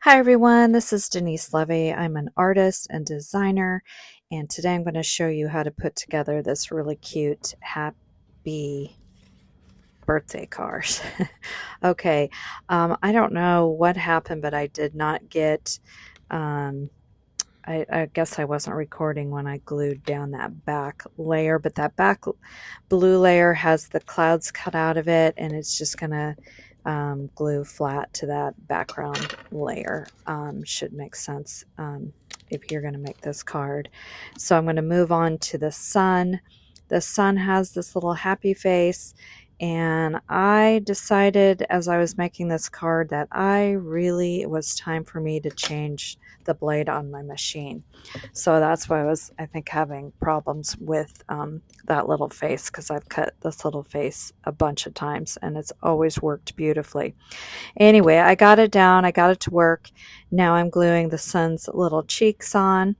Hi everyone, this is Denise Levy. I'm an artist and designer, and today I'm going to show you how to put together this really cute Hap-bee birthday card. Okay, I don't know what happened, but I did not get, um, I guess I wasn't recording when I glued down that back layer, but that back blue layer has the clouds cut out of it, and it's just going to glue flat to that background layer. Should make sense if you're going to make this card. So I'm going to move on to the sun. The sun has this little happy face, and I decided as I was making this card that it was time for me to change the blade on my machine. So that's why I think, having problems with that little face, because I've cut this little face a bunch of times and it's always worked beautifully. Anyway, I got it down, I got it to work. Now I'm gluing the sun's little cheeks on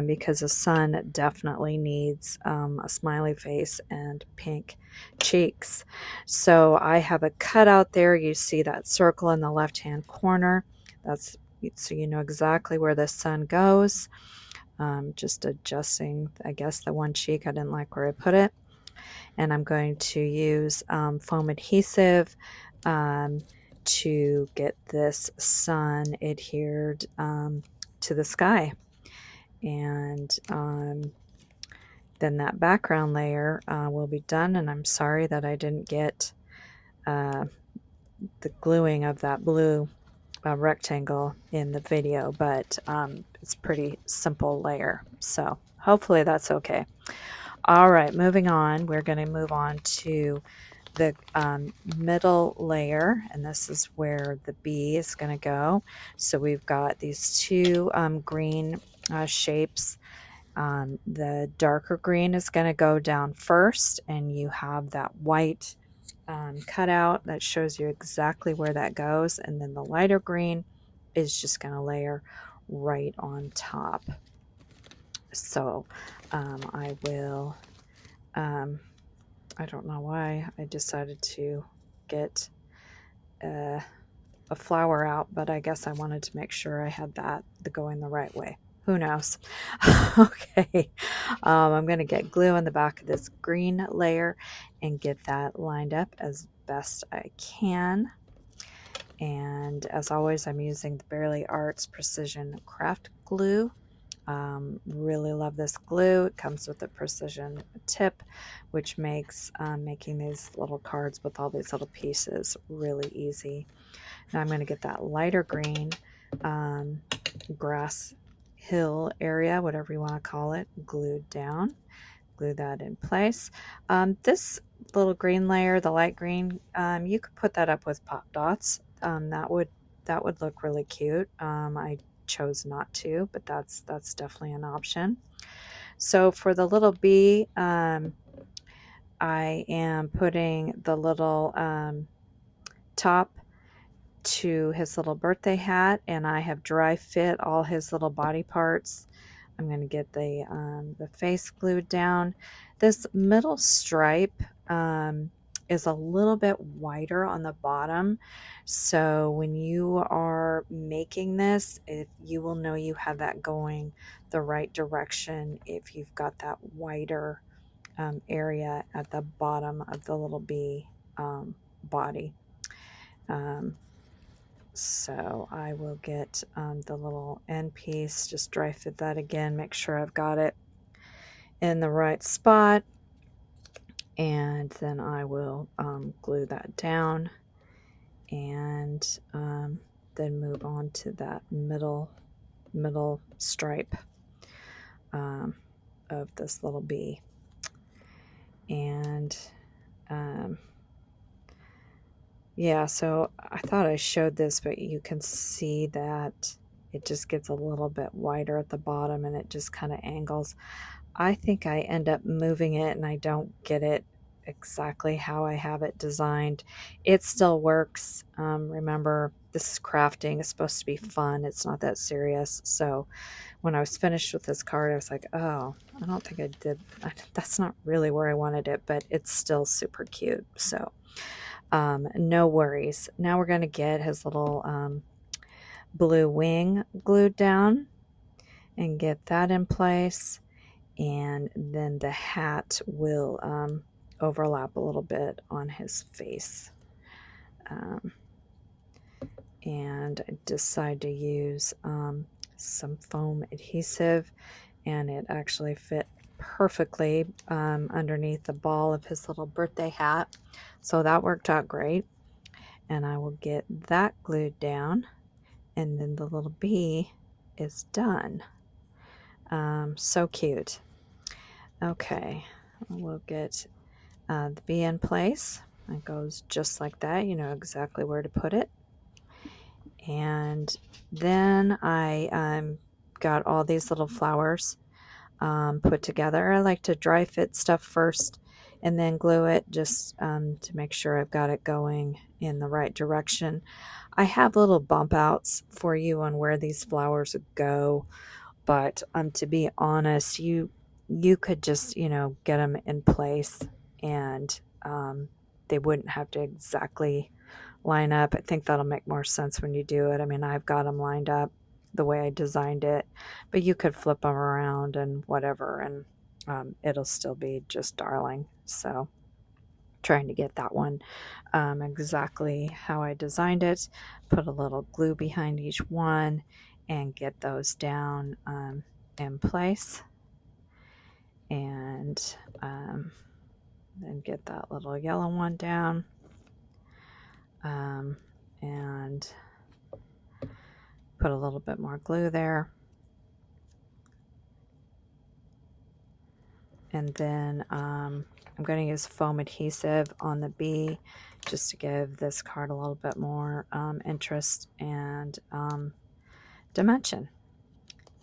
because the sun definitely needs a smiley face and pink cheeks. So I have a cutout there. You see that circle in the left hand corner. That's so you know exactly where the sun goes. Just adjusting, I guess, the one cheek. I didn't like where I put it. And I'm going to use foam adhesive to get this sun adhered to the sky. And then that background layer will be done. And I'm sorry that I didn't get the gluing of that blue rectangle in the video, but it's pretty simple layer. So hopefully that's okay. All right, moving on. We're going to move on to the middle layer, and this is where the bee is going to go. So we've got these two green shapes. The darker green is going to go down first, and you have that white cutout that shows you exactly where that goes, and then the lighter green is just going to layer right on top. So I will I don't know why I decided to get a flower out, but I guess I wanted to make sure I had that going the right way. Who knows? Okay, I'm going to get glue on the back of this green layer and get that lined up as best I can. And as always, I'm using the Barely Arts Precision Craft Glue. Really love this glue. It comes with a precision tip, which makes making these little cards with all these little pieces really easy. Now I'm going to get that lighter green grass hill area, whatever you want to call it, glued down. Glue that in place. This little green layer, the light green, you could put that up with pop dots. That would look really cute. I chose not to, but that's definitely an option. So for the little bee, I am putting the little top to his little birthday hat, and I have dry fit all his little body parts. I'm going to get the face glued down. This middle stripe is a little bit wider on the bottom, so when you are making this, you will know you have that going the right direction if you've got that wider area at the bottom of the little bee body. So I will get the little end piece, just dry fit that again, make sure I've got it in the right spot, and then I will glue that down, and then move on to that middle stripe of this little bee. And yeah, so I thought I showed this, but you can see that it just gets a little bit wider at the bottom and it just kind of angles. I think I end up moving it and I don't get it exactly how I have it designed. It still works. Remember, this is crafting. It's supposed to be fun. It's not that serious. So when I was finished with this card, I was like, oh, I don't think I did. That's not really where I wanted it, but it's still super cute. So no worries. Now we're going to get his little blue wing glued down and get that in place. And then the hat will overlap a little bit on his face. And I decided to use some foam adhesive, and it actually fit perfectly underneath the ball of his little birthday hat. So that worked out great. And I will get that glued down, and then the little bee is done. So cute. Okay, we'll get the bee in place. It goes just like that. You know exactly where to put it. And then I got all these little flowers put together. I like to dry fit stuff first and then glue it, just to make sure I've got it going in the right direction. I have little bump outs for you on where these flowers go, but to be honest, you could just, you know, get them in place, and they wouldn't have to exactly line up. I think that'll make more sense when you do it. I mean, I've got them lined up the way I designed it, but you could flip them around and whatever, and it'll still be just darling. So trying to get that one exactly how I designed it, put a little glue behind each one and get those down in place, and then get that little yellow one down, and put a little bit more glue there. And then I'm going to use foam adhesive on the bee just to give this card a little bit more interest and dimension.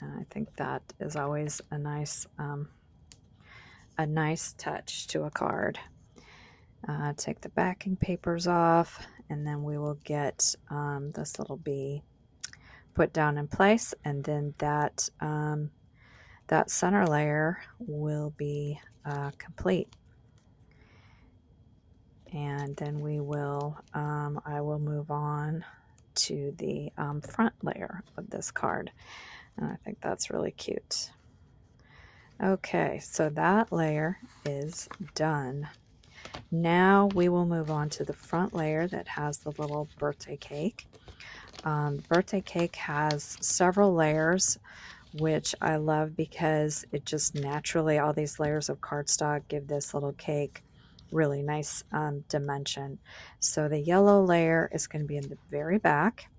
And I think that is always a nice touch to a card. Take the backing papers off, and then we will get this little bee put down in place, and then that that center layer will be complete. And then we will I will move on to the front layer of this card, and I think that's really cute. Okay, so that layer is done. Now we will move on to the front layer that has the little birthday cake. Birthday cake has several layers, which I love because it just naturally, all these layers of cardstock give this little cake really nice dimension. So the yellow layer is going to be in the very back.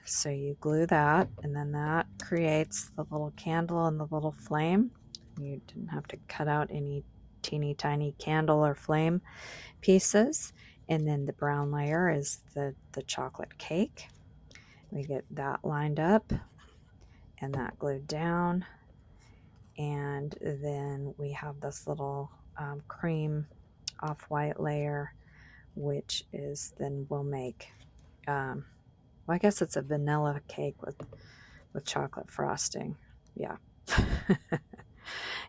So you glue that, and then that creates the little candle and the little flame. You didn't have to cut out any teeny tiny candle or flame pieces. And then the brown layer is the chocolate cake. We get that lined up and that glued down, and then we have this little cream off-white layer, which is then we'll make well, I guess it's a vanilla cake with chocolate frosting. Yeah.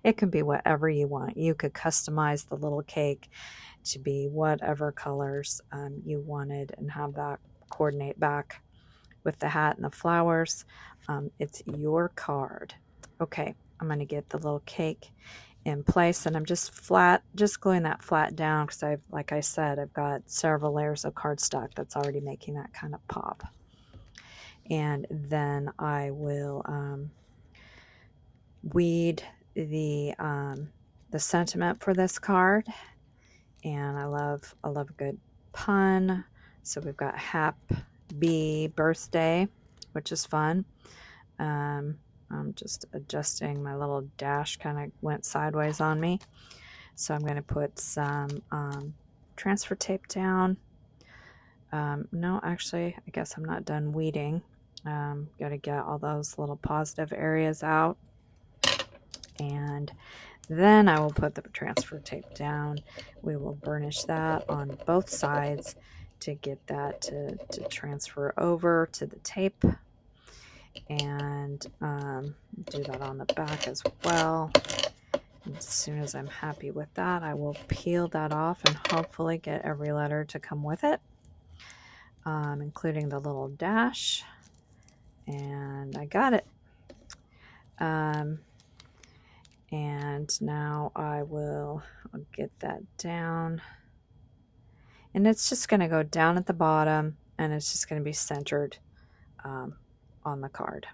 It can be whatever you want. You could customize the little cake to be whatever colors you wanted and have that coordinate back with the hat and the flowers. It's your card. Okay, I'm going to get the little cake in place, and I'm just gluing that flat down because like I said, I've got several layers of cardstock that's already making that kind of pop. And then I will weed the sentiment for this card, and I love a good pun. So we've got Hap-bee birthday, which is fun. I'm just adjusting, my little dash kind of went sideways on me, so I'm going to put some transfer tape down. No, actually, I guess I'm not done weeding. Got to get all those little positive areas out, and then I will put the transfer tape down. We will burnish that on both sides to get that to transfer over to the tape, and do that on the back as well. And as soon as I'm happy with that, I will peel that off and hopefully get every letter to come with it. including the little dash, and I got it. And now I'll get that down, and it's just going to go down at the bottom, and it's just going to be centered on the card.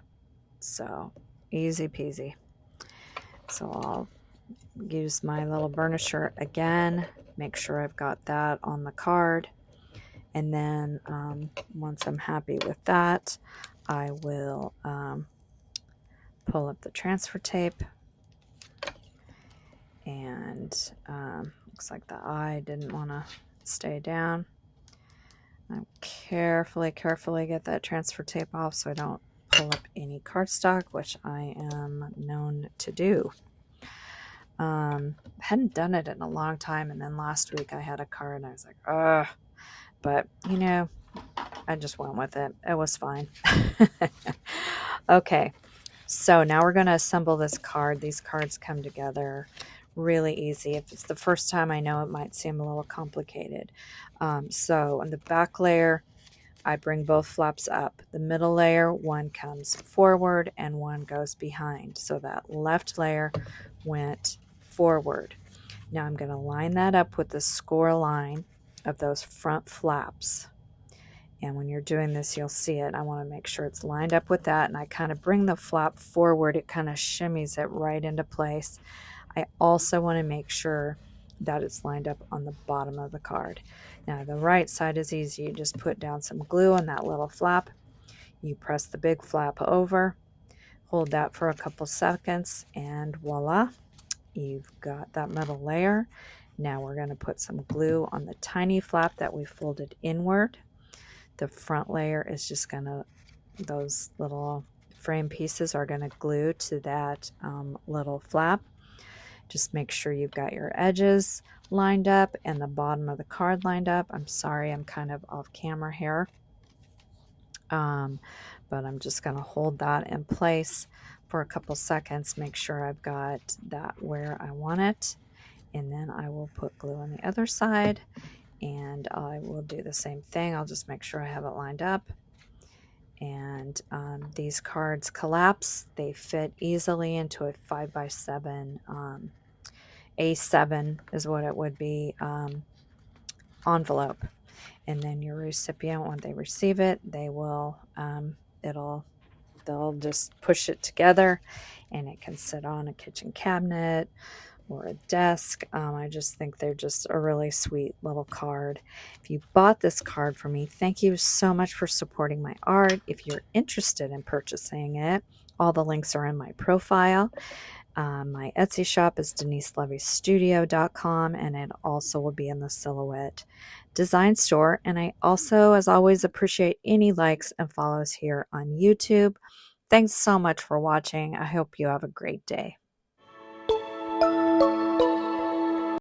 So easy peasy. So I'll use my little burnisher again, make sure I've got that on the card, and then once I'm happy with that, I will pull up the transfer tape, and looks like the eye didn't want to stay down. I carefully get that transfer tape off so I don't pull up any cardstock, which I am known to do. Hadn't done it in a long time, and then last week I had a card and I was like, ugh, but you know, I just went with it. It was fine. Okay, so now we're going to assemble this card. These cards come together really easy. If it's the first time, I know it might seem a little complicated. So on the back layer, I bring both flaps up. The middle layer, one comes forward and one goes behind. So that left layer went forward. Now I'm going to line that up with the score line of those front flaps. And when you're doing this, you'll see it. I want to make sure it's lined up with that. And I kind of bring the flap forward. It kind of shimmies it right into place. I also want to make sure that it's lined up on the bottom of the card. Now the right side is easy. You just put down some glue on that little flap. You press the big flap over, hold that for a couple seconds, and voila, you've got that middle layer. Now we're going to put some glue on the tiny flap that we folded inward. The front layer is just going to, those little frame pieces are going to glue to that little flap. Just make sure you've got your edges lined up and the bottom of the card lined up. I'm sorry, I'm kind of off camera here. But I'm just going to hold that in place for a couple seconds, make sure I've got that where I want it, and then I will put glue on the other side, and I will do the same thing. I'll just make sure I have it lined up. And these cards collapse. They fit easily into a 5x7 A7 is what it would be, envelope. And then your recipient, when they receive it, they will they'll just push it together, and it can sit on a kitchen cabinet or a desk. I just think they're just a really sweet little card. If you bought this card for me, thank you so much for supporting my art. If you're interested in purchasing it, all the links are in my profile. My Etsy shop is DeniseLevyStudio.com, and it also will be in the Silhouette Design Store. And I also, as always, appreciate any likes and follows here on YouTube. Thanks so much for watching. I hope you have a great day.